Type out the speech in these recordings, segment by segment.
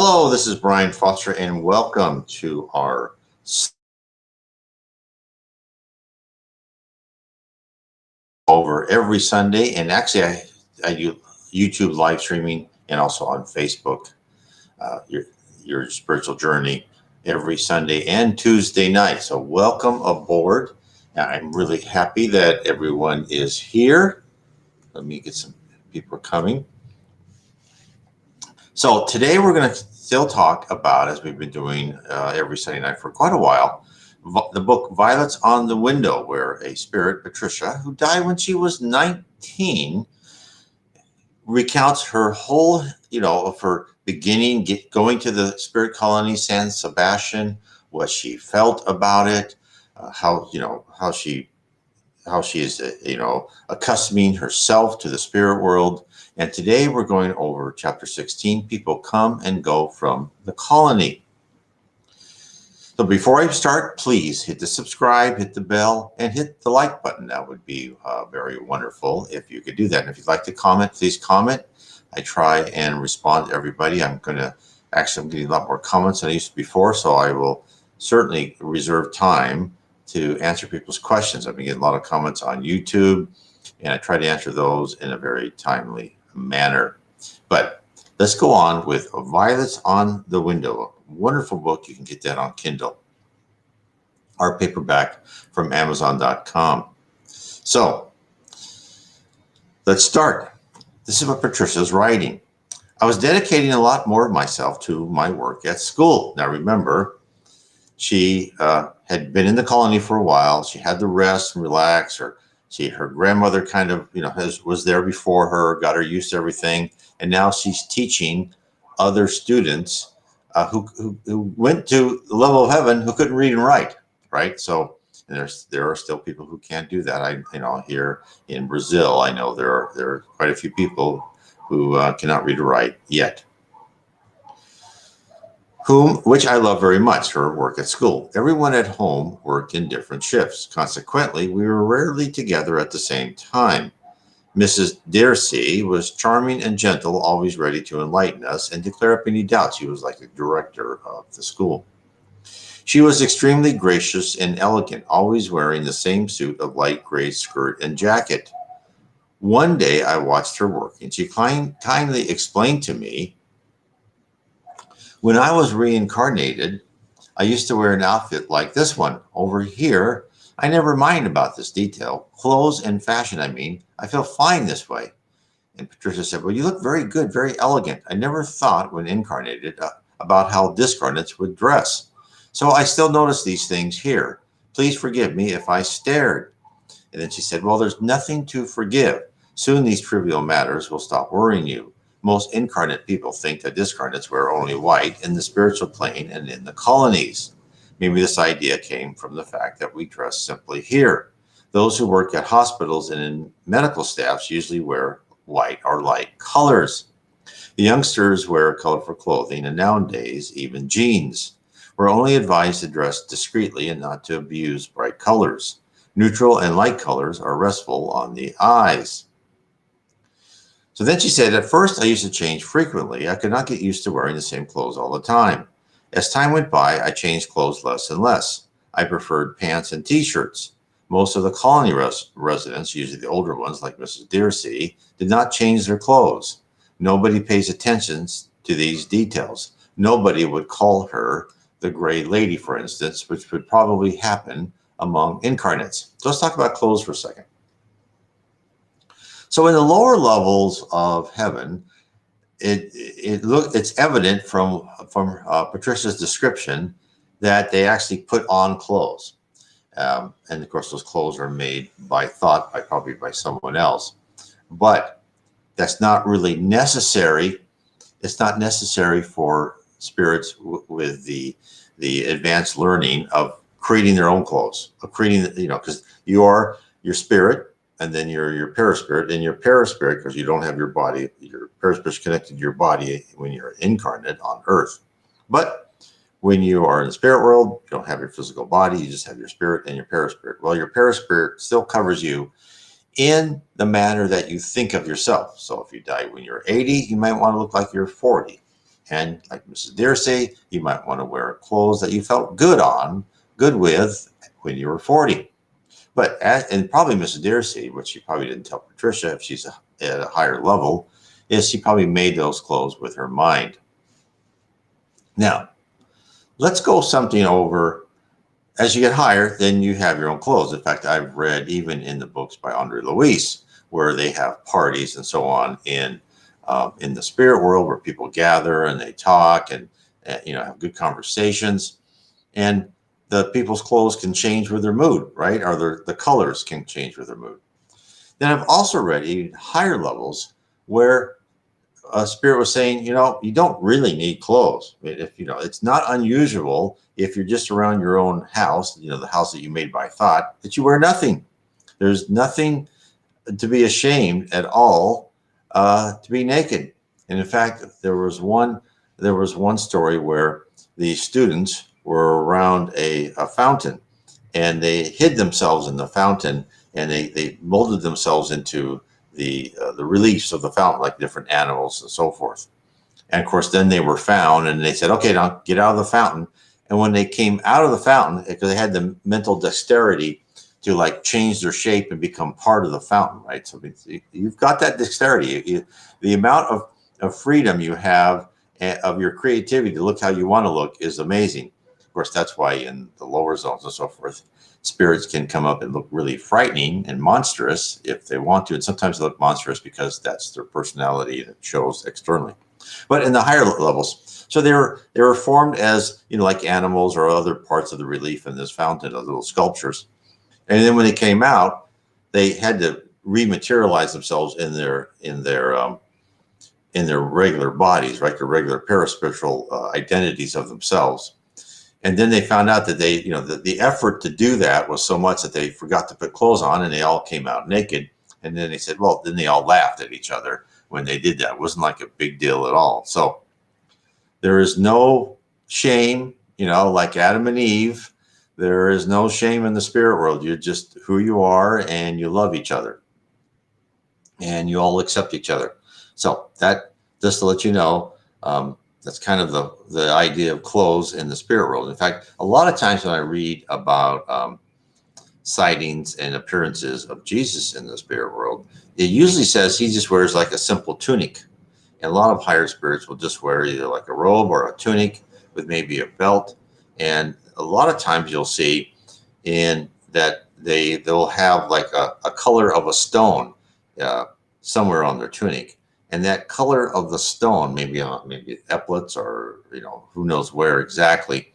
Hello, this is Brian Foster, and welcome to our over every Sunday. And actually, I do YouTube live streaming and also on Facebook. Your spiritual journey every Sunday and Tuesday night. So welcome aboard. I'm really happy that everyone is here. Let me get some people coming. So today we're going to still talk about, as we've been doing every Sunday night for quite a while, the book Violets on the Window, where a spirit, Patricia, who died when she was 19, recounts her whole, of her beginning, going to the spirit colony San Sebastian, what she felt about it, how she is, accustoming herself to the spirit world. And today we're going over chapter 16, People Come and Go from the Colony. So before I start, please hit the subscribe, hit the bell, and hit the like button. That would be very wonderful if you could do that. And if you'd like to comment, please comment. I try and respond to everybody. I'm getting a lot more comments than I used to before, so I will certainly reserve time to answer people's questions. I've been getting a lot of comments on YouTube, and I try to answer those in a very timely manner. But let's go on with Violets on the Window. A wonderful book. You can get that on Kindle or paperback from Amazon.com. So let's start. This is what Patricia's writing. I was dedicating a lot more of myself to my work at school. Now remember, she had been in the colony for a while. She had to rest and relax. Her grandmother kind of, was there before her, got her used to everything. And now she's teaching other students who went to the level of heaven who couldn't read and write, right? So there are still people who can't do that. Here in Brazil, I know there are quite a few people who cannot read or write yet. Which I love very much, her work at school. Everyone at home worked in different shifts. Consequently, we were rarely together at the same time. Mrs. Darcy was charming and gentle, always ready to enlighten us and to clear up any doubts. She was like the director of the school. She was extremely gracious and elegant, always wearing the same suit of light gray skirt and jacket. One day I watched her work, and she kindly explained to me, when I was reincarnated, I used to wear an outfit like this one. Over here, I never mind about this detail. Clothes and fashion, I feel fine this way. And Patricia said, well, you look very good, very elegant. I never thought when incarnated about how discarnates would dress. So I still notice these things here. Please forgive me if I stared. And then she said, well, there's nothing to forgive. Soon these trivial matters will stop worrying you. Most incarnate people think that discarnates wear only white in the spiritual plane and in the colonies. Maybe this idea came from the fact that we dress simply here. Those who work at hospitals and in medical staffs usually wear white or light colors. The youngsters wear colorful clothing, and nowadays even jeans. We're only advised to dress discreetly and not to abuse bright colors. Neutral and light colors are restful on the eyes. So then she said, at first I used to change frequently. I could not get used to wearing the same clothes all the time. As time went by, I changed clothes less and less. I preferred pants and t-shirts. Most of the colony residents, usually the older ones like Mrs. Darcy, did not change their clothes. Nobody pays attention to these details. Nobody would call her the gray lady, for instance, which would probably happen among incarnates. So let's talk about clothes for a second. So in the lower levels of heaven, it's evident from Patricia's description that they actually put on clothes, and of course those clothes are made by thought, probably by someone else. But that's not really necessary. It's not necessary for spirits with the advanced learning of creating their own clothes, of creating, because you are your spirit. And then your paraspirit, and your paraspirit, because you don't have your body, your paraspirit is connected to your body when you're incarnate on Earth. But when you are in the spirit world, you don't have your physical body, you just have your spirit and your paraspirit. Well, your paraspirit still covers you in the manner that you think of yourself. So if you die when you're 80, you might want to look like you're 40. And like Mrs. Dearsey, you might want to wear clothes that you felt good with when you were 40. And probably Mrs. Dearsey, which she probably didn't tell Patricia if she's at a higher level, is she probably made those clothes with her mind. Now, let's go something over. As you get higher, then you have your own clothes. In fact, I've read even in the books by Andre Luis, where they have parties and so on in the spirit world, where people gather and they talk and have good conversations, and the people's clothes can change with their mood, right? Or the colors can change with their mood. Then I've also read even higher levels where a spirit was saying, you don't really need clothes. If it's not unusual if you're just around your own house, the house that you made by thought, that you wear nothing. There's nothing to be ashamed at all to be naked. And in fact, there was one story where the students were around a fountain, and they hid themselves in the fountain, and they molded themselves into the reliefs of the fountain, like different animals and so forth. And of course, then they were found, and they said, "Okay, now get out of the fountain." And when they came out of the fountain, because they had the mental dexterity to like change their shape and become part of the fountain, right? So you've got that dexterity. The amount of freedom you have of your creativity to look how you want to look is amazing. Of course, that's why in the lower zones and so forth, spirits can come up and look really frightening and monstrous if they want to. And sometimes they look monstrous because that's their personality that shows externally. But in the higher levels, so they were formed as, like animals or other parts of the relief in this fountain, of little sculptures. And then when they came out, they had to rematerialize themselves in their regular bodies, right? Their regular paraspiritual identities of themselves. And then they found out that the effort to do that was so much that they forgot to put clothes on, and they all came out naked. And then they said, well, then they all laughed at each other when they did that. It wasn't like a big deal at all. So there is no shame, like Adam and Eve. There is no shame in the spirit world. You're just who you are, and you love each other, and you all accept each other. So that, just to let you know, that's kind of the idea of clothes in the spirit world. In fact, a lot of times when I read about sightings and appearances of Jesus in the spirit world, it usually says he just wears like a simple tunic. And a lot of higher spirits will just wear either like a robe or a tunic with maybe a belt. And a lot of times you'll see in that they'll have like a color of a stone somewhere on their tunic. And that color of the stone, maybe epaulets or, who knows where exactly,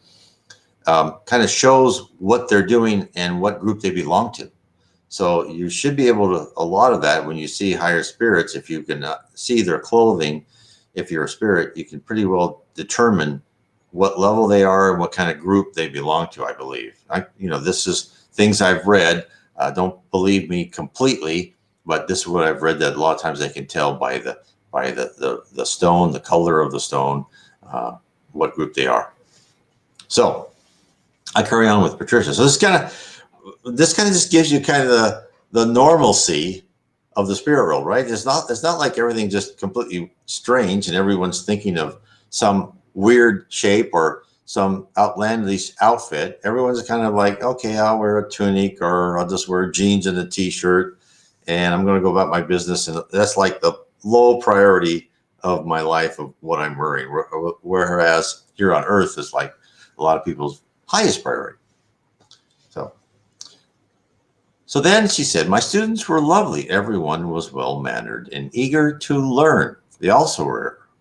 kind of shows what they're doing and what group they belong to. So you should be able to, a lot of that, when you see higher spirits, if you can see their clothing, if you're a spirit, you can pretty well determine what level they are and what kind of group they belong to, I believe. This is things I've read. Don't believe me completely, but this is what I've read, that a lot of times they can tell by the stone, the color of the stone, what group they are. So I carry on with Patricia. So this kind of just gives you kind of the normalcy of the spirit world, right? It's not like everything just completely strange and everyone's thinking of some weird shape or some outlandish outfit. Everyone's kind of like, okay, I'll wear a tunic, or I'll just wear jeans and a t-shirt, and I'm going to go about my business. And that's like the low priority of my life of what I'm wearing. Whereas here on earth is like a lot of people's highest priority. So then she said, my students were lovely. Everyone was well-mannered and eager to learn. They also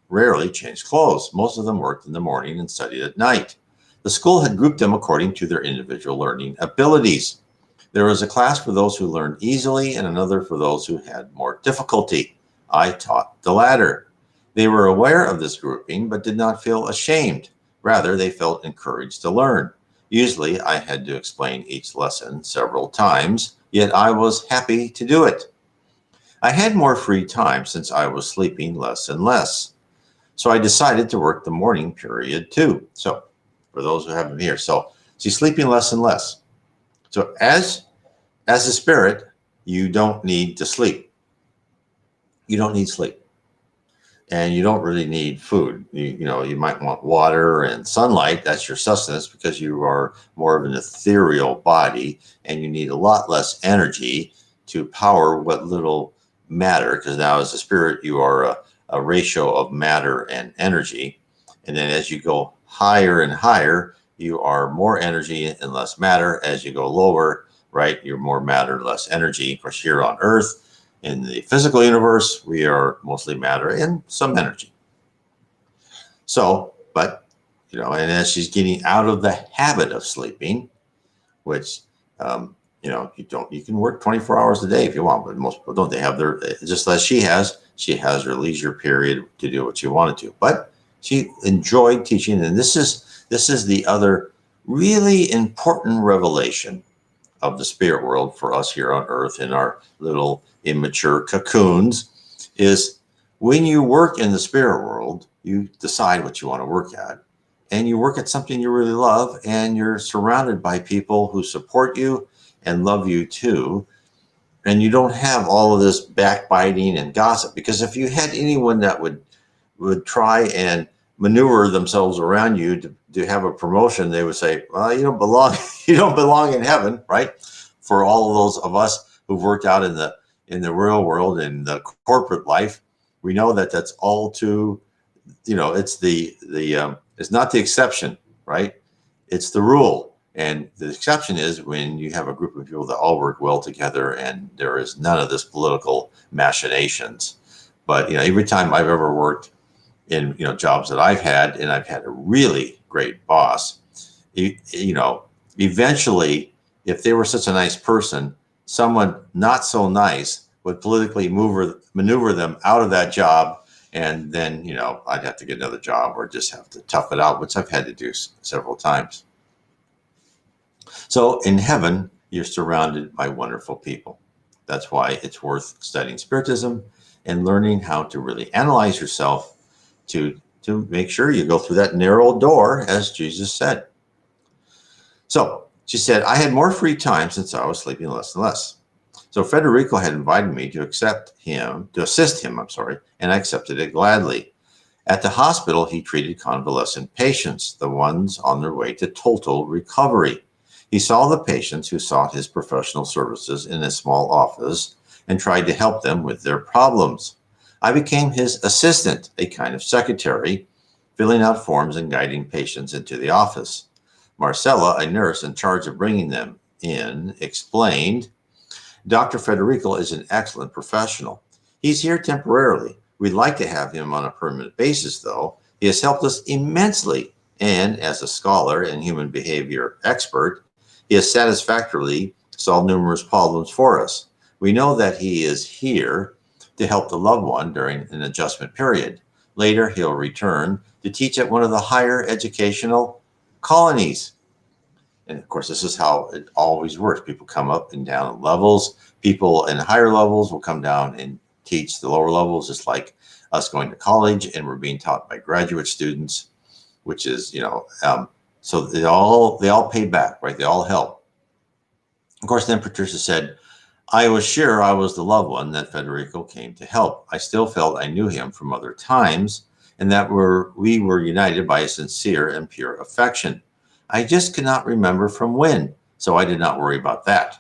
rarely changed clothes. Most of them worked in the morning and studied at night. The school had grouped them according to their individual learning abilities. There was a class for those who learned easily and another for those who had more difficulty. I taught the latter. They were aware of this grouping, but did not feel ashamed. Rather, they felt encouraged to learn. Usually, I had to explain each lesson several times, yet I was happy to do it. I had more free time since I was sleeping less and less. So I decided to work the morning period too. So for those who haven't been here, so she's sleeping less and less. So as a spirit, you don't need to sleep. You don't need sleep. and you don't really need food. You might want water and sunlight. That's your sustenance, because you are more of an ethereal body, and you need a lot less energy to power what little matter, because now as a spirit, you are a ratio of matter and energy. And then as you go higher and higher, you are more energy and less matter. As you go lower, right, you're more matter, less energy. Of course, here on Earth, in the physical universe, we are mostly matter and some energy. So, but, and as she's getting out of the habit of sleeping, which, you can work 24 hours a day if you want, but most people don't. They have just as she has her leisure period to do what she wanted to. But she enjoyed teaching. And this is the other really important revelation of the spirit world for us here on Earth in our little immature cocoons, is when you work in the spirit world, you decide what you want to work at, and you work at something you really love, and you're surrounded by people who support you and love you too. And you don't have all of this backbiting and gossip, because if you had anyone that would try and maneuver themselves around you to have a promotion, they would say, well, you don't belong, you don't belong in heaven, right? For all of those of us who've worked out in the real world, in the corporate life, we know that that's all too, it's it's not the exception, right? It's the rule. And the exception is when you have a group of people that all work well together, and there is none of this political machinations. But every time I've ever worked in jobs that I've had, and I've had a really great boss, eventually, if they were such a nice person, someone not so nice would politically maneuver them out of that job, and then I'd have to get another job or just have to tough it out, which I've had to do several times. So in heaven, you're surrounded by wonderful people. That's why it's worth studying Spiritism and learning how to really analyze yourself to make sure you go through that narrow door, as Jesus said. So she said, I had more free time since I was sleeping less and less. So Federico had invited me to assist him, and I accepted it gladly. At the hospital, he treated convalescent patients, the ones on their way to total recovery. He saw the patients who sought his professional services in a small office and tried to help them with their problems. I became his assistant, a kind of secretary, filling out forms and guiding patients into the office. Marcella, a nurse in charge of bringing them in, explained, Dr. Federico is an excellent professional. He's here temporarily. We'd like to have him on a permanent basis, though. He has helped us immensely, and as a scholar and human behavior expert, he has satisfactorily solved numerous problems for us. We know that he is here to help the loved one during an adjustment period. Later, he'll return to teach at one of the higher educational colonies. And of course, this is how it always works. People come up and down in levels. People in higher levels will come down and teach the lower levels, just like us going to college, and we're being taught by graduate students, which is, so they all pay back, right? They all help. Of course, then Patricia said, I was sure I was the loved one that Federico came to help. I still felt I knew him from other times, and that we were united by a sincere and pure affection. I just could not remember from when, so I did not worry about that.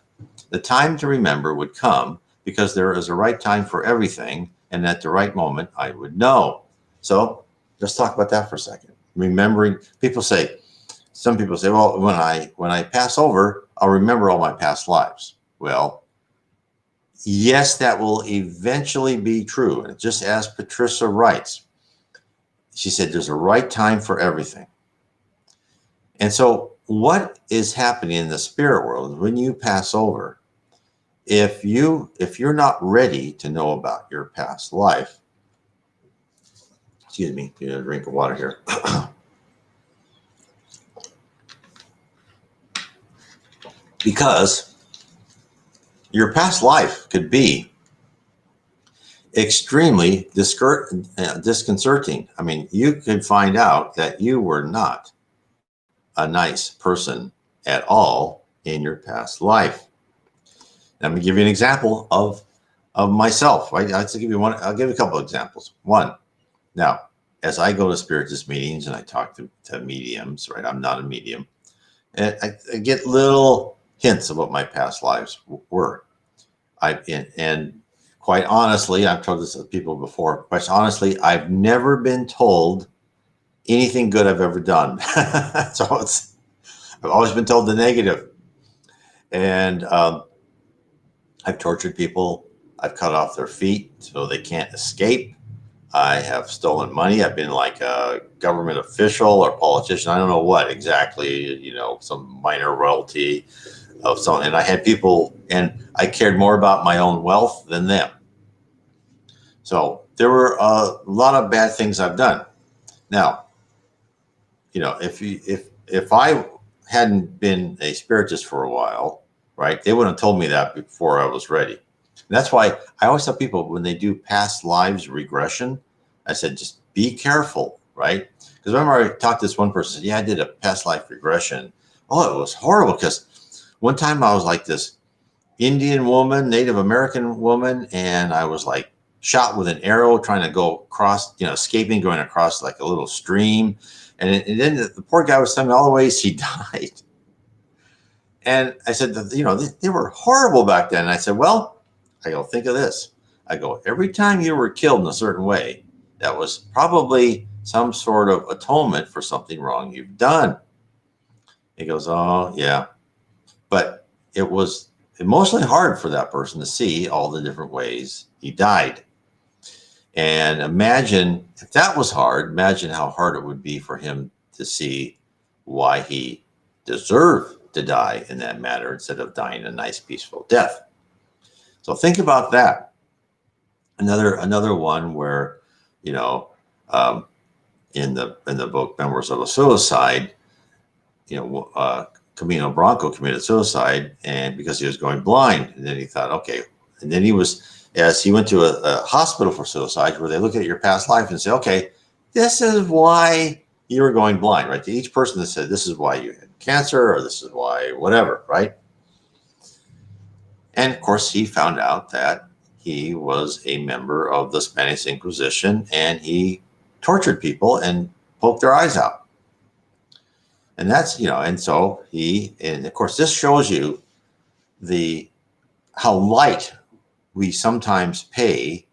The time to remember would come, because there is a right time for everything, and at the right moment I would know. So let's talk about that for a second. Remembering, some people say, well, when I pass over, I'll remember all my past lives. Well, yes, that will eventually be true. And just as Patricia writes, she said, there's a right time for everything. And so what is happening in the spirit world when you pass over, if you're not ready to know about your past life, excuse me, get a drink of water here. Because your past life could be extremely disconcerting. I mean, you could find out that you were not a nice person at all in your past life. Let me give you an example of myself. Right? I'll give you a couple of examples. One, Now, as I go to Spiritist meetings and I talk to mediums, right? I'm not a medium. And I get little hints of what my past lives were. And quite honestly, I've told this to people before, quite honestly, I've never been told anything good I've ever done. So I've always been told the negative. And I've tortured people. I've cut off their feet so they can't escape. I have stolen money. I've been like a government official or politician. I don't know what exactly, some minor royalty of some. And I had people, and I cared more about my own wealth than them. So there were a lot of bad things I've done. Now, if I hadn't been a spiritist for a while, right, they wouldn't have told me that before I was ready. And that's why I always tell people when they do past lives regression, I said, just be careful, right? Because remember I talked to this one person, yeah, I did a past life regression. Oh, it was horrible because one time I was like this Indian woman, Native American woman, and I was like shot with an arrow trying to go across, escaping, going across like a little stream. And then the poor guy was telling me all the ways he died. And I said, they were horrible back then. And I said, well, I go, think of this. I go, every time you were killed in a certain way, that was probably some sort of atonement for something wrong you've done. He goes, oh, yeah. But it was emotionally hard for that person to see all the different ways he died. And imagine if that was hard, imagine how hard it would be for him to see why he deserved to die in that manner instead of dying a nice, peaceful death. So think about that. Another one where, in the book Memoirs of a Suicide, Camino Branco committed suicide, and because he was going blind, and then he thought, okay, and then he went to a hospital for suicide where they look at your past life and say, okay, this is why you were going blind, right? To each person that said, this is why you had cancer, or this is why whatever, right? And of course, he found out that he was a member of the Spanish Inquisition, and he tortured people and poked their eyes out. And that's, and so and of course, this shows you how light we sometimes pay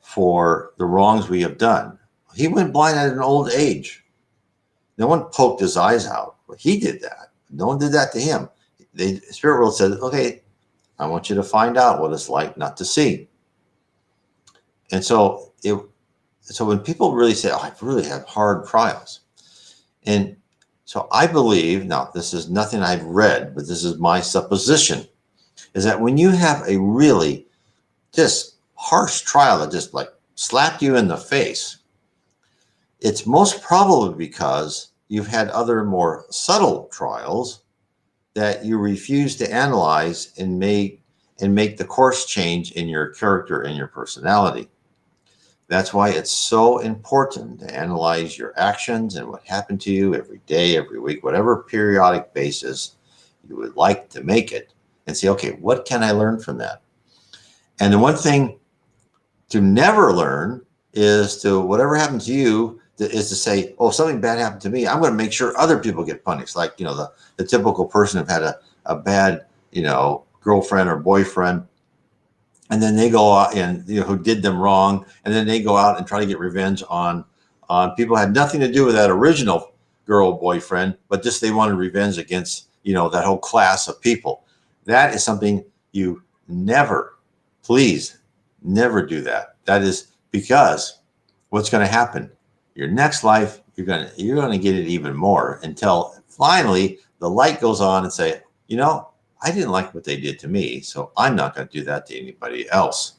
for the wrongs we have done. He went blind at an old age. No one poked his eyes out. But he did that. No one did that to him. The spirit world said, okay, I want you to find out what it's like not to see. And so when people really say, oh, I've really had hard trials. And so I believe, now this is nothing I've read, but this is my supposition, is that when you have a really just harsh trial that just like slapped you in the face, it's most probably because you've had other more subtle trials that you refuse to analyze and make the course change in your character and your personality. That's why it's so important to analyze your actions and what happened to you every day, every week, whatever periodic basis you would like to make it, and say, okay, what can I learn from that? And the one thing to never learn is to whatever happened to you is to say, oh, something bad happened to me, I'm going to make sure other people get punished. Like, the typical person who had a bad, girlfriend or boyfriend, and then they go out and, who did them wrong, and then they go out and try to get revenge on people who had nothing to do with that original girl or boyfriend, but just they wanted revenge against, that whole class of people. That is something you never, please, never do that. That is because what's going to happen? Your next life, you're going to get it even more until finally the light goes on and say, I didn't like what they did to me, so I'm not going to do that to anybody else.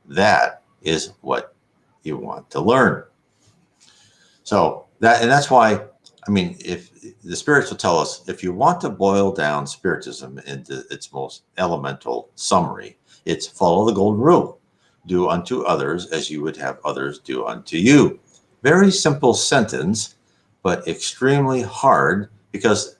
That is what you want to learn. So that's why, if the spirits will tell us, if you want to boil down Spiritism into its most elemental summary, it's follow the golden rule. Do unto others as you would have others do unto you. Very simple sentence, but extremely hard, because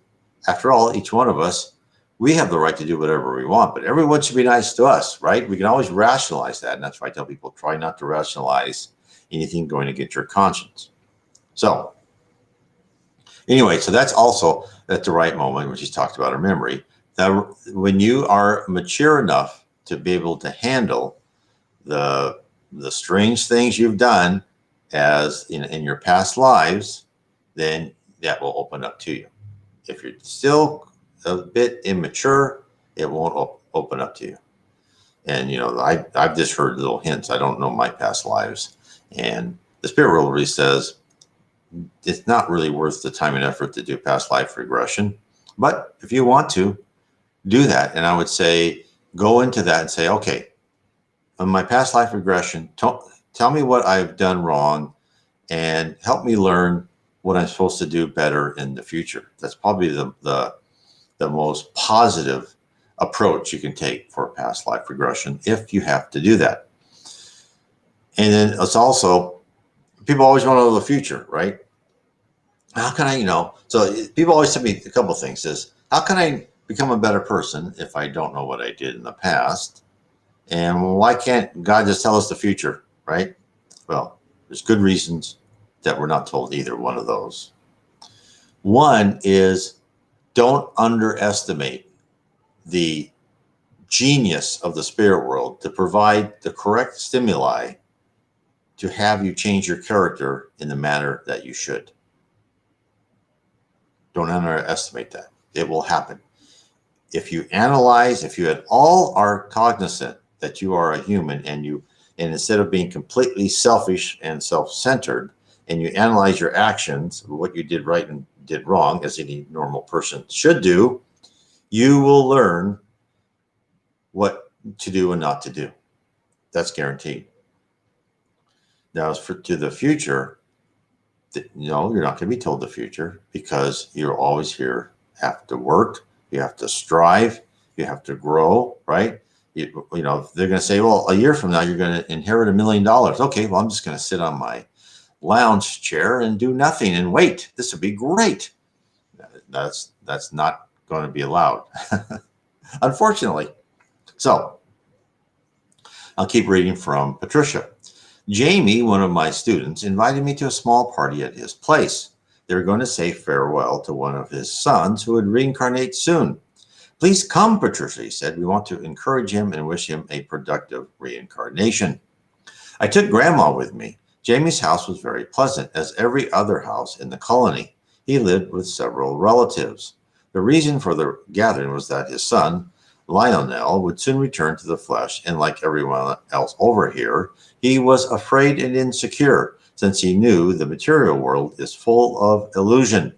after all, each one of us, we have the right to do whatever we want, but everyone should be nice to us, right? We can always rationalize that. And that's why I tell people, try not to rationalize anything going against your conscience. So anyway, so that's also at the right moment, which he's talked about our memory, that when you are mature enough to be able to handle the strange things you've done as in your past lives, then that will open up to you. If you're still a bit immature, it won't open up to you. And I've just heard little hints. I don't know my past lives, and the spirit world really says it's not really worth the time and effort to do past life regression. But if you want to do that, and I would say go into that and say, okay, on my past life regression, tell me what I've done wrong and help me learn what I'm supposed to do better in the future. That's probably the most positive approach you can take for past life regression if you have to do that. And then it's also, people always want to know the future, right? How can I, so people always tell me a couple of things is, how can I become a better person if I don't know what I did in the past? And why can't God just tell us the future, right? Well, there's good reasons that we're not told either one of those. One is, don't underestimate the genius of the spirit world to provide the correct stimuli to have you change your character in the manner that you should. Don't underestimate that. It will happen. If you analyze, if you at all are cognizant that you are a human and instead of being completely selfish and self-centered, and you analyze your actions, what you did right and did wrong, as any normal person should do, you will learn what to do and not to do. That's guaranteed. Now, as to the future, no, you're not going to be told the future, because you're always here, have to work, you have to strive, you have to grow, right? They're going to say, well, a year from now, you're going to inherit $1 million. Okay, well, I'm just going to sit on my lounge chair and do nothing and wait. This would be great. That's not going to be allowed, unfortunately. So I'll keep reading from Patricia. Jamie, one of my students, invited me to a small party at his place. They were going to say farewell to one of his sons who would reincarnate soon. Please come, Patricia, he said. We want to encourage him and wish him a productive reincarnation. I took Grandma with me. Jamie's house was very pleasant, as every other house in the colony. He lived with several relatives. The reason for the gathering was that his son, Lionel, would soon return to the flesh, and like everyone else over here, he was afraid and insecure, since he knew the material world is full of illusion.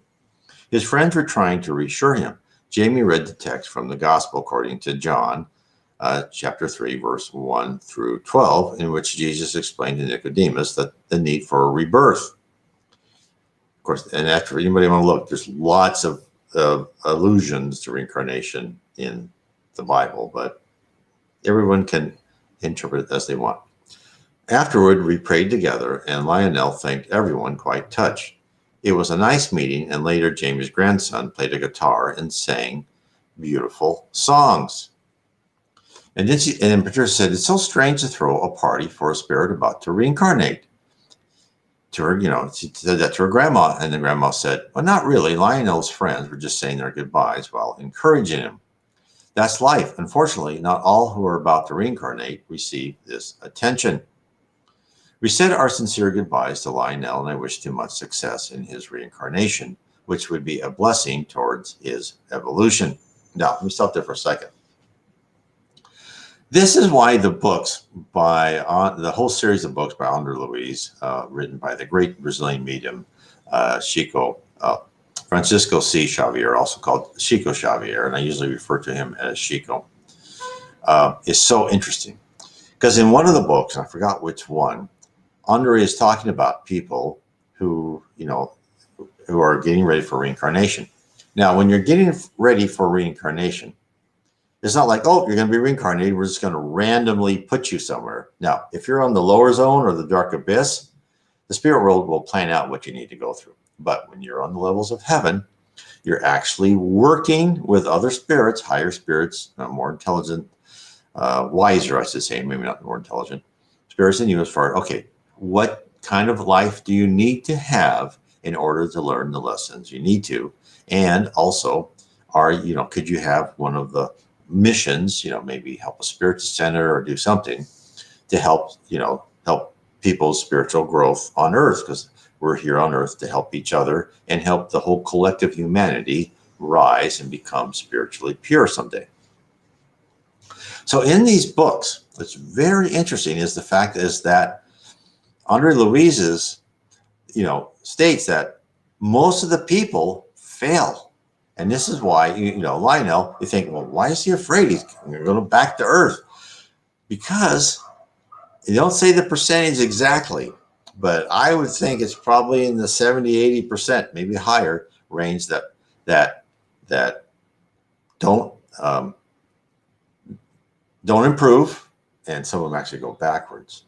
His friends were trying to reassure him. Jamie read the text from the Gospel according to John, chapter 3, verse 1 through 12, in which Jesus explained to Nicodemus that the need for a rebirth. Of course, and after anybody want to look, there's lots of allusions to reincarnation in the Bible, but everyone can interpret it as they want. Afterward, we prayed together, and Lionel thanked everyone, quite touched. It was a nice meeting, and later Jamie's grandson played a guitar and sang beautiful songs. And then Patricia said, it's so strange to throw a party for a spirit about to reincarnate. To her, she said that to her grandma, and the grandma said, well, not really. Lionel's friends were just saying their goodbyes while encouraging him. That's life. Unfortunately, not all who are about to reincarnate receive this attention. We said our sincere goodbyes to Lionel, and I wished him much success in his reincarnation, which would be a blessing towards his evolution. Now, let me stop there for a second. This is why the books the whole series of books by André Luiz, written by the great Brazilian medium, Francisco C. Xavier, also called Chico Xavier, and I usually refer to him as Chico, is so interesting. Because in one of the books, I forgot which one, Andre is talking about people who are getting ready for reincarnation. Now, when you're getting ready for reincarnation, it's not like, oh, you're going to be reincarnated, we're just going to randomly put you somewhere. Now, if you're on the lower zone or the dark abyss, the spirit world will plan out what you need to go through. But when you're on the levels of heaven, you're actually working with other spirits, higher spirits, more intelligent, wiser, I should say, maybe not more intelligent spirits than you, as far as, okay, what kind of life do you need to have in order to learn the lessons you need to? And also, could you have one of the missions, maybe help a spiritual center or do something to help people's spiritual growth on earth, because we're here on earth to help each other and help the whole collective humanity rise and become spiritually pure someday. So in these books, what's very interesting is the fact is that Andre Luiz's, states that most of the people fail. And this is why, Lionel, you think, well, why is he afraid? He's going back to earth. Because they don't say the percentage exactly, but I would think it's probably in the 70, 80%, maybe higher range that don't improve, and some of them actually go backwards.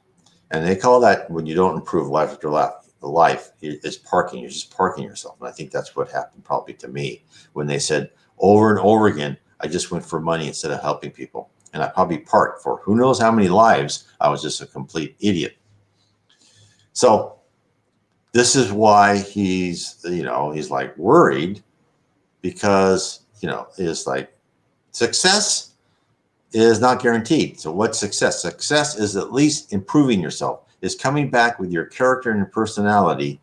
And they call that, when you don't improve life after life, is parking. You're just parking yourself. And I think that's what happened probably to me when they said over and over again, I just went for money instead of helping people. And I probably parked for who knows how many lives. I was just a complete idiot. So this is why he's like worried, because, is like success is not guaranteed. So what's success? Success is at least improving yourself, is coming back with your character and your personality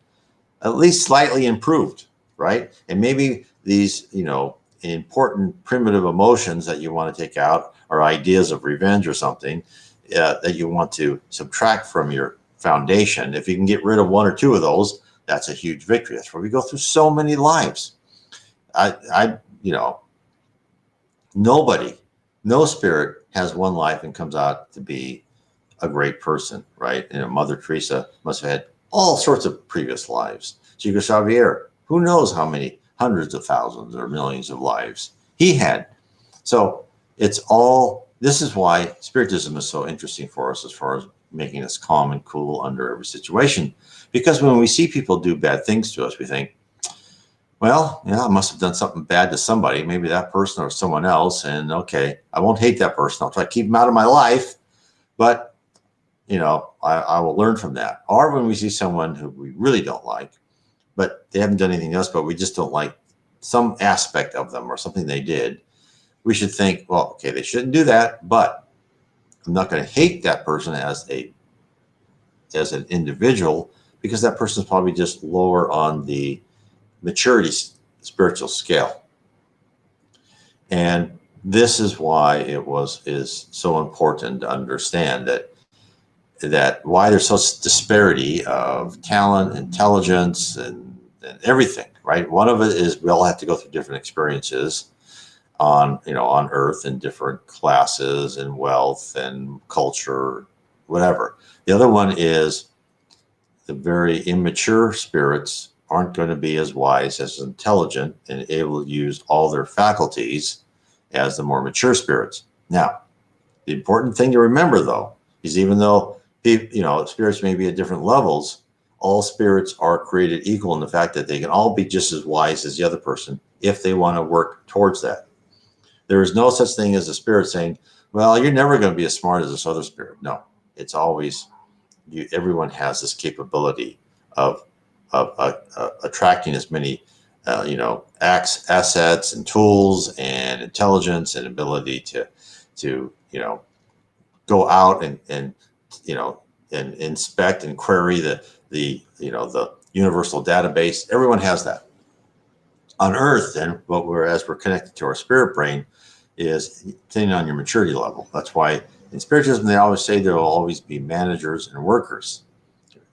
at least slightly improved, right? And maybe these, important primitive emotions that you want to take out, or ideas of revenge or something that you want to subtract from your foundation. If you can get rid of one or two of those, that's a huge victory. That's where we go through so many lives. No spirit has one life and comes out to be a great person, right? Mother Teresa must have had all sorts of previous lives. Chico Xavier, who knows how many hundreds of thousands or millions of lives he had. So this is why Spiritism is so interesting for us, as far as making us calm and cool under every situation. Because when we see people do bad things to us, we think, well, I must have done something bad to somebody, maybe that person or someone else. And okay, I won't hate that person. I'll try to keep them out of my life, but I will learn from that. Or when we see someone who we really don't like, but they haven't done anything else, but we just don't like some aspect of them or something they did, we should think, well, okay, they shouldn't do that, but I'm not going to hate that person as an individual, because that person is probably just lower on the maturity spiritual scale. And this is why is so important to understand that why there's such disparity of talent, intelligence, and everything, right? One of it is we all have to go through different experiences on earth, in different classes and wealth and culture, whatever. The other one is the very immature spirits aren't going to be as wise, as intelligent, and able to use all their faculties as the more mature spirits. Now, the important thing to remember, though, is even though spirits may be at different levels, all spirits are created equal in the fact that they can all be just as wise as the other person if they want to work towards that. There is no such thing as a spirit saying, well, you're never going to be as smart as this other spirit. No, it's always everyone has this capability of attracting as many assets and tools and intelligence and ability to go out and inspect and query the universal database. Everyone has that. On Earth, then, as we're connected to our spirit brain, is depending on your maturity level. That's why in Spiritism they always say there will always be managers and workers.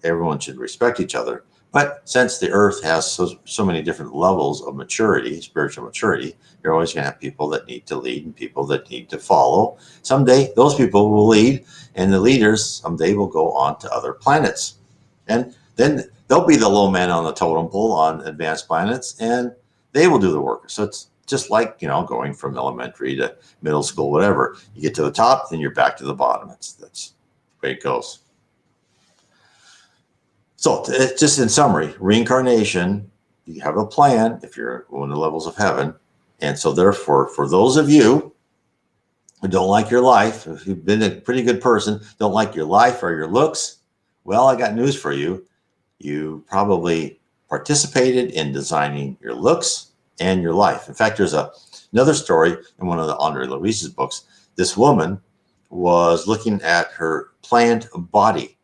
Everyone should respect each other. But since the Earth has so many different levels of maturity, spiritual maturity, you're always going to have people that need to lead and people that need to follow. Someday those people will lead, and the leaders someday will go on to other planets. And then they'll be the low man on the totem pole on advanced planets, and they will do the work. So it's just like, going from elementary to middle school, whatever. You get to the top, then you're back to the bottom. That's the way it goes. So just in summary, reincarnation, you have a plan if you're one of the levels of heaven. And so therefore, for those of you who don't like your life, if you've been a pretty good person, don't like your life or your looks, well, I got news for you. You probably participated in designing your looks and your life. In fact, there's another story in one of the Andre Louise's books. This woman was looking at her planned body,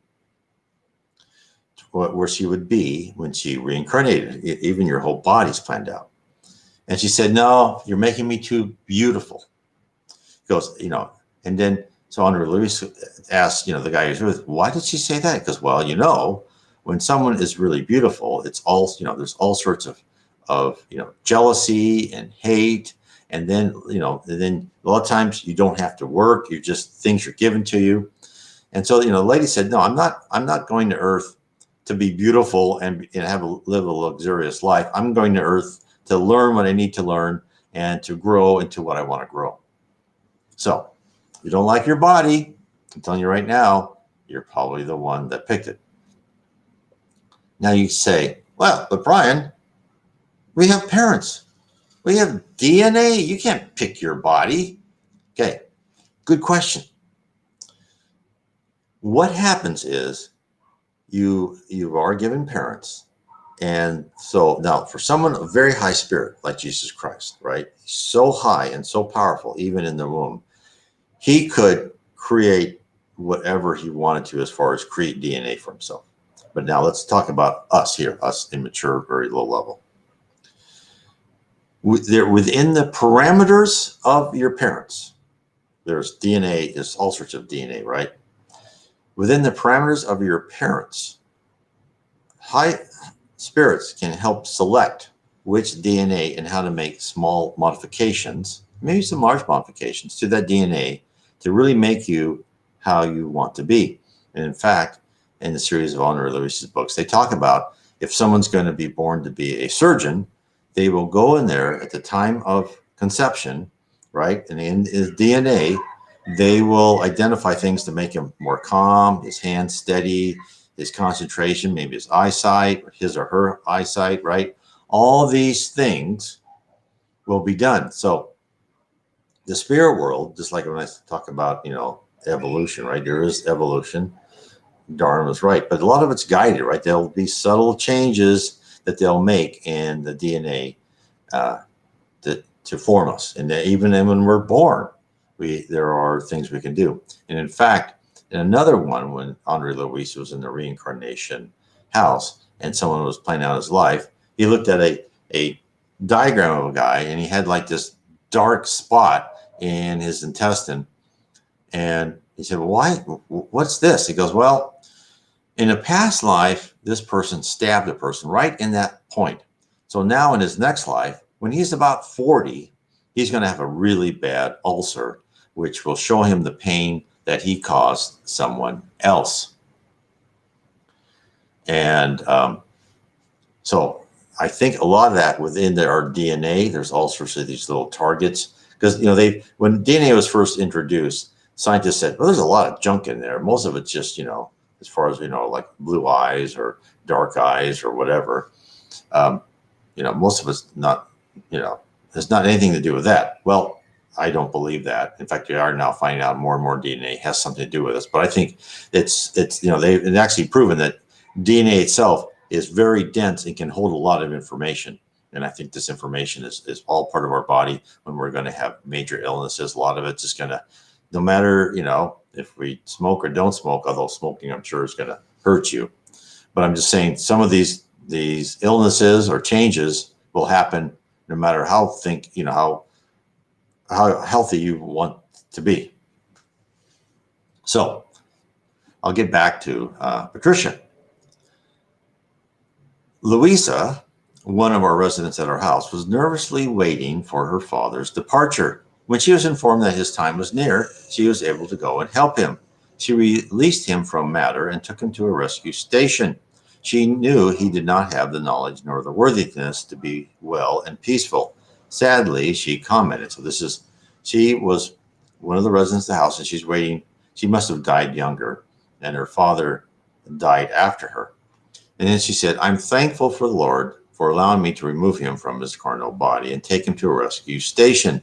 where she would be when she reincarnated. Even your whole body's planned out. And she said, no, you're making me too beautiful. He goes, and then so Andre Louise asked, the guy who's with, why did she say that? Because, well, when someone is really beautiful, it's all, there's all sorts of jealousy and hate. And then, then a lot of times you don't have to work. You just, things are given to you. And so, the lady said, no, I'm not going to Earth to be beautiful and live a luxurious life. I'm going to Earth to learn what I need to learn and to grow into what I want to grow. So if you don't like your body, I'm telling you right now, you're probably the one that picked it. Now you say, well, but Brian, we have parents. We have DNA. You can't pick your body. Okay, good question. What happens is you are given parents. And so now for someone of very high spirit, like Jesus Christ, right? So high and so powerful, even in the womb, he could create whatever he wanted to as far as create DNA for himself. But now let's talk about us here, us immature, very low level. Within the parameters of your parents, there's DNA, there's all sorts of DNA, right? Within the parameters of your parents, high spirits can help select which DNA and how to make small modifications, maybe some large modifications to that DNA to really make you how you want to be. And in fact, in the series of Andre Louise's books, they talk about if someone's going to be born to be a surgeon, they will go in there at the time of conception, right? And in his DNA, they will identify things to make him more calm, his hands steady, his concentration, maybe his eyesight, or his or her eyesight, right? All these things will be done. So the spirit world, just like when I talk about, evolution, right? There is evolution. Darwin was right, but a lot of it's guided, right? There'll be subtle changes that they'll make in the DNA to form us. And even when we're born, there are things we can do. And in fact, in another one, when Andre Louise was in the reincarnation house and someone was playing out his life, he looked at a diagram of a guy and he had like this dark spot in his intestine. And he said, well, why? What's this? He goes, well, in a past life, this person stabbed a person right in that point. So now in his next life, when he's about 40, he's going to have a really bad ulcer, which will show him the pain that he caused someone else. And so I think a lot of that within our DNA, there's all sorts of these little targets. Because, when DNA was first introduced, scientists said, well, there's a lot of junk in there. Most of it's just, as far as, like blue eyes or dark eyes or whatever. Most of it's not, there's not anything to do with that. Well, I don't believe that. In fact, we are now finding out more and more DNA has something to do with us. But I think it's they've actually proven that DNA itself is very dense and can hold a lot of information. And I think this information is all part of our body when we're going to have major illnesses. A lot of it's just going to, no matter, if we smoke or don't smoke, although smoking, I'm sure, is going to hurt you. But I'm just saying some of these illnesses or changes will happen no matter how healthy you want to be. So I'll get back to Patricia. Louisa, one of our residents at our house, was nervously waiting for her father's departure. When she was informed that his time was near, she was able to go and help him. She released him from matter and took him to a rescue station. She knew he did not have the knowledge nor the worthiness to be well and peaceful. Sadly, she commented, she was one of the residents of the house, and she's waiting. She must have died younger, and her father died after her. And then she said, I'm thankful for the Lord for allowing me to remove him from his carnal body and take him to a rescue station.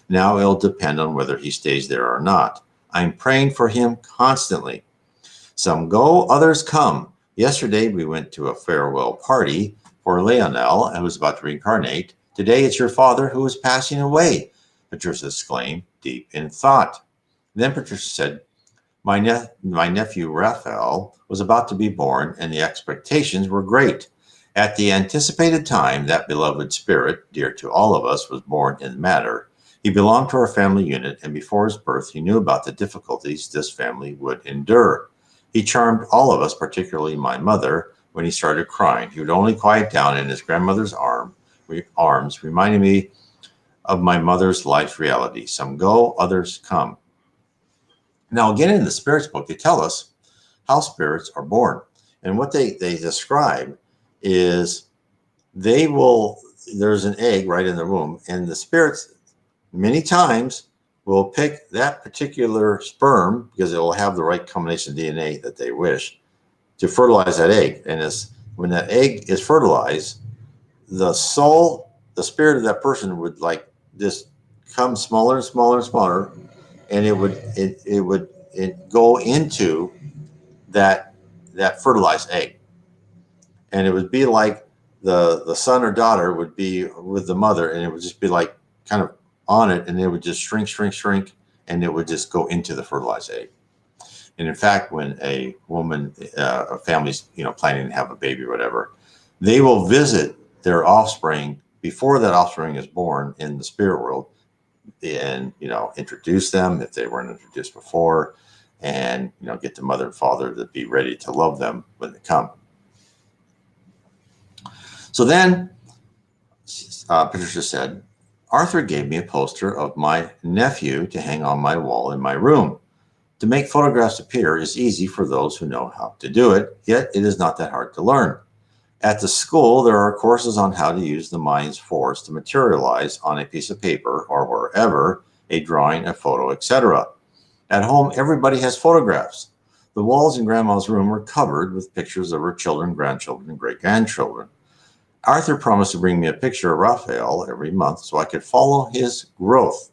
Now it'll depend on whether he stays there or not. I'm praying for him constantly. Some go, others come. Yesterday, we went to a farewell party for Leonel, who was about to reincarnate. Today, it's your father who is passing away, Patricia exclaimed, deep in thought. Then Patricia said, my nephew Raphael was about to be born, and the expectations were great. At the anticipated time, that beloved spirit, dear to all of us, was born in matter. He belonged to our family unit, and before his birth, he knew about the difficulties this family would endure. He charmed all of us, particularly my mother, when he started crying. He would only quiet down in his grandmother's arms, reminding me of my mother's life reality. Some go, others come. Now, again, in the spirits book, they tell us how spirits are born. And what they describe is there's an egg right in the womb, and the spirits many times will pick that particular sperm because it will have the right combination of DNA that they wish to fertilize that egg. And when that egg is fertilized, the soul, the spirit of that person would like just come smaller and smaller and smaller, and it would go into that fertilized egg, and it would be like the son or daughter would be with the mother, and it would just be like kind of on it, and it would just shrink, and it would just go into the fertilized egg. And in fact, when a woman, a family's planning to have a baby or whatever, they will visit their offspring before that offspring is born in the spirit world, and introduce them if they weren't introduced before, and get the mother and father to be ready to love them when they come. So then Patricia said, Arthur gave me a poster of my nephew to hang on my wall in my room. To make photographs appear is easy for those who know how to do it, yet it is not that hard to learn. At the school, there are courses on how to use the mind's force to materialize on a piece of paper or wherever a drawing, a photo, etc. At home, everybody has photographs. The walls in Grandma's room were covered with pictures of her children, grandchildren, and great-grandchildren. Arthur promised to bring me a picture of Raphael every month so I could follow his growth.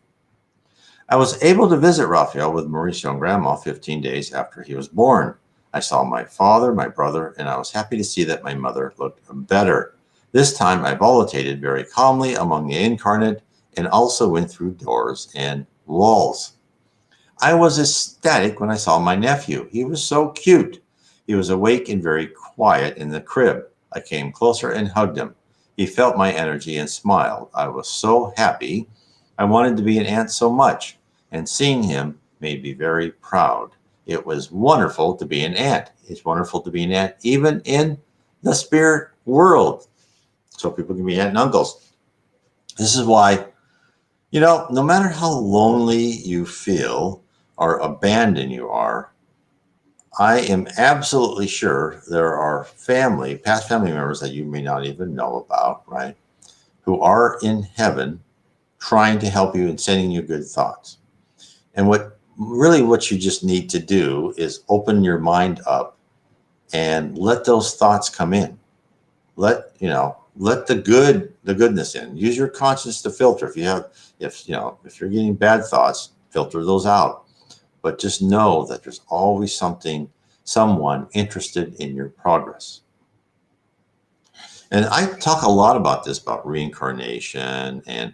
I was able to visit Raphael with Mauricio and Grandma 15 days after he was born. I saw my father, my brother, and I was happy to see that my mother looked better. This time I volitated very calmly among the incarnate and also went through doors and walls. I was ecstatic when I saw my nephew. He was so cute. He was awake and very quiet in the crib. I came closer and hugged him. He felt my energy and smiled. I was so happy. I wanted to be an aunt so much, and seeing him made me very proud. It was wonderful to be an aunt. It's wonderful to be an aunt even in the spirit world, so people can be aunt and uncles. This is why, no matter how lonely you feel or abandoned you are, I am absolutely sure there are past family members that you may not even know about, right, who are in heaven trying to help you and sending you good thoughts. And what you just need to do is open your mind up and let those thoughts come in. Let the goodness in. Use your conscience to filter. If you're getting bad thoughts, filter those out. But just know that there's always someone interested in your progress. And I talk a lot about this, about reincarnation and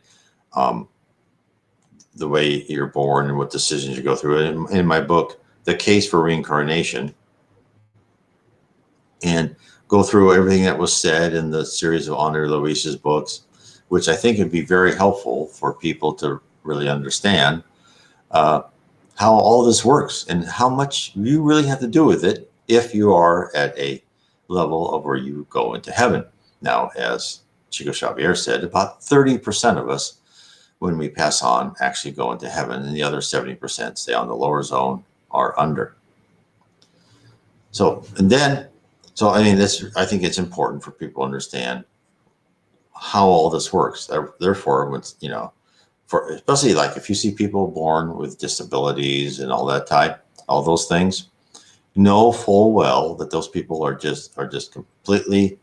the way you're born and what decisions you go through. In my book, The Case for Reincarnation, and go through everything that was said in the series of Andre Luis's books, which I think would be very helpful for people to really understand how all this works and how much you really have to do with it if you are at a level of where you go into heaven. Now, as Chico Xavier said, about 30% of us, when we pass on, actually go into heaven, and the other 70% stay on the lower zone or under. I think it's important for people to understand how all this works. Therefore, especially like if you see people born with disabilities and all those things, know full well that those people are just completely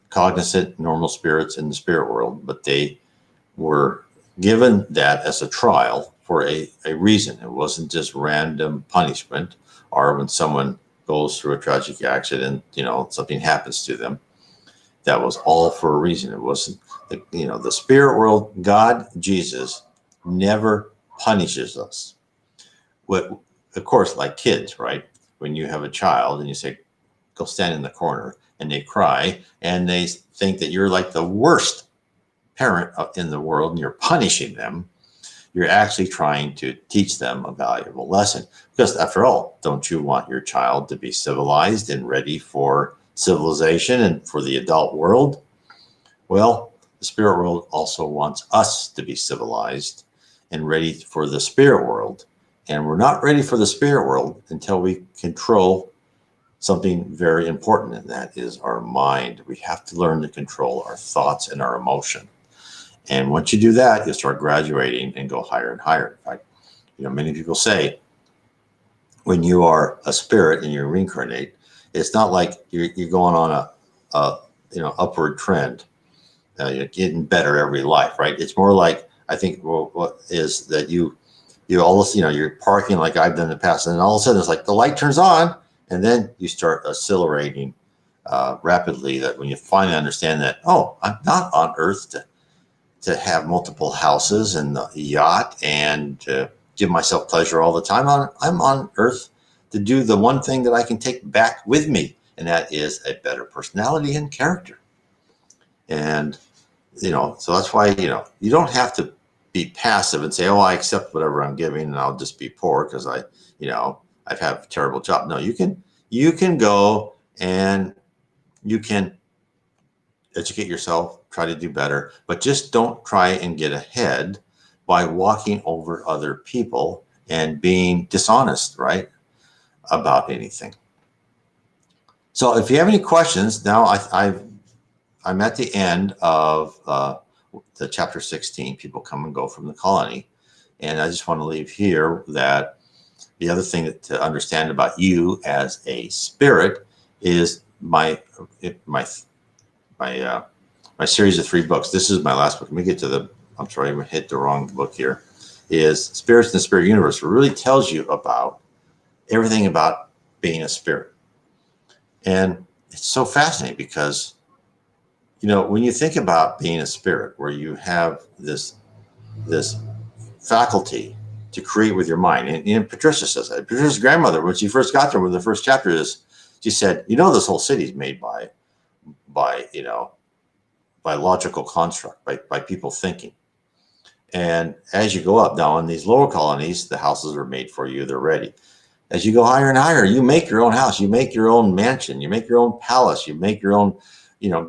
cognizant, normal spirits in the spirit world, but they were given that as a trial for a reason. It wasn't just random punishment, or when someone goes through a tragic accident, something happens to them. That was all for a reason. It wasn't, the spirit world, God, Jesus, never punishes us. What, of course, like kids, right? When you have a child and you say, go stand in the corner, and they cry and they think that you're like the worst parent in the world and you're punishing them, you're actually trying to teach them a valuable lesson. Because after all, don't you want your child to be civilized and ready for civilization and for the adult world? Well, the spirit world also wants us to be civilized and ready for the spirit world. And we're not ready for the spirit world until we control something very important, and that is our mind. We have to learn to control our thoughts and our emotion. And once you do that, you'll start graduating and go higher and higher. In fact, many people say when you are a spirit and you reincarnate, it's not like you're going on a upward trend. You're getting better every life, right? It's more like, I think, what is that you all you're parking like I've done in the past, and all of a sudden it's like the light turns on, and then you start accelerating rapidly. That when you finally understand that, oh, I'm not on Earth to have multiple houses and a yacht and to give myself pleasure all the time. I'm on Earth to do the one thing that I can take back with me, and that is a better personality and character. And, so that's why, you don't have to be passive and say, oh, I accept whatever I'm giving and I'll just be poor because I've had a terrible job. No, you can go and you can educate yourself, try to do better, but just don't try and get ahead by walking over other people and being dishonest, right, about anything. So if you have any questions, now I'm at the end of the chapter 16, people come and go from the colony. And I just want to leave here that the other thing to understand about you as a spirit is my series of 3 books. This is my last book. Let me get to I'm sorry, I hit the wrong book here. Is Spirits in the Spirit Universe. It really tells you about everything about being a spirit. And it's so fascinating because, when you think about being a spirit, where you have this faculty to create with your mind, and Patricia says that. Patricia's grandmother, when she first got there, when the first chapter is, she said, this whole city is made by logical construct, by people thinking. And as you go up now in these lower colonies, the houses are made for you, they're ready. As you go higher and higher, you make your own house, you make your own mansion, you make your own palace, you make your own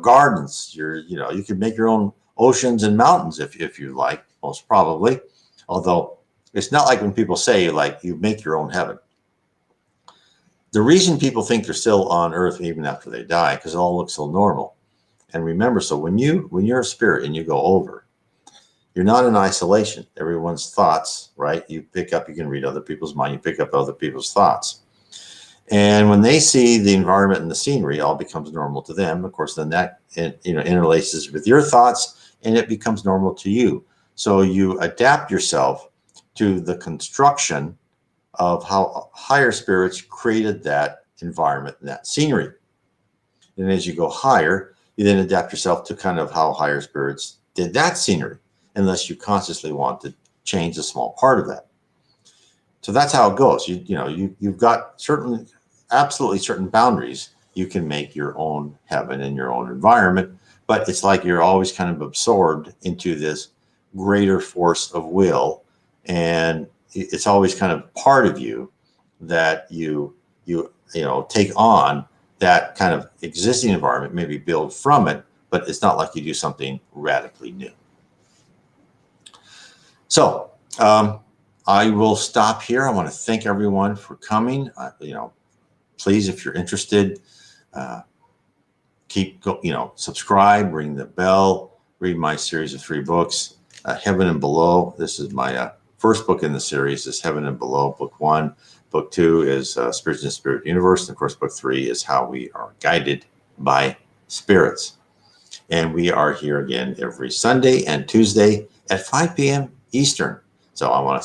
gardens. You could make your own oceans and mountains if you like, most probably. Although it's not like when people say like you make your own heaven. The reason people think they're still on Earth even after they die, because it all looks so normal. And remember, so when you're a spirit and you go over, you're not in isolation. Everyone's thoughts, right? You can read other people's mind, you pick up other people's thoughts. And when they see the environment and the scenery, all becomes normal to them. Of course, then that interlaces with your thoughts, and it becomes normal to you. So you adapt yourself to the construction of how higher spirits created that environment and that scenery. And as you go higher, you then adapt yourself to kind of how higher spirits did that scenery, unless you consciously want to change a small part of that. So that's how it goes. You've got absolutely certain boundaries. You can make your own heaven in your own environment, but it's like you're always kind of absorbed into this greater force of will, and it's always kind of part of you that you take on that kind of existing environment, maybe build from it, but it's not like you do something radically new. So I will stop here. I want to thank everyone for coming. Please, if you're interested, subscribe, ring the bell, read my series of 3 books, Heaven and Below. This is my first book in the series, is Heaven and Below, book 1. Book 2 is Spirits in the Spirit Universe. And of course, book 3 is How We Are Guided by Spirits. And we are here again every Sunday and Tuesday at 5 p.m. Eastern. So I want to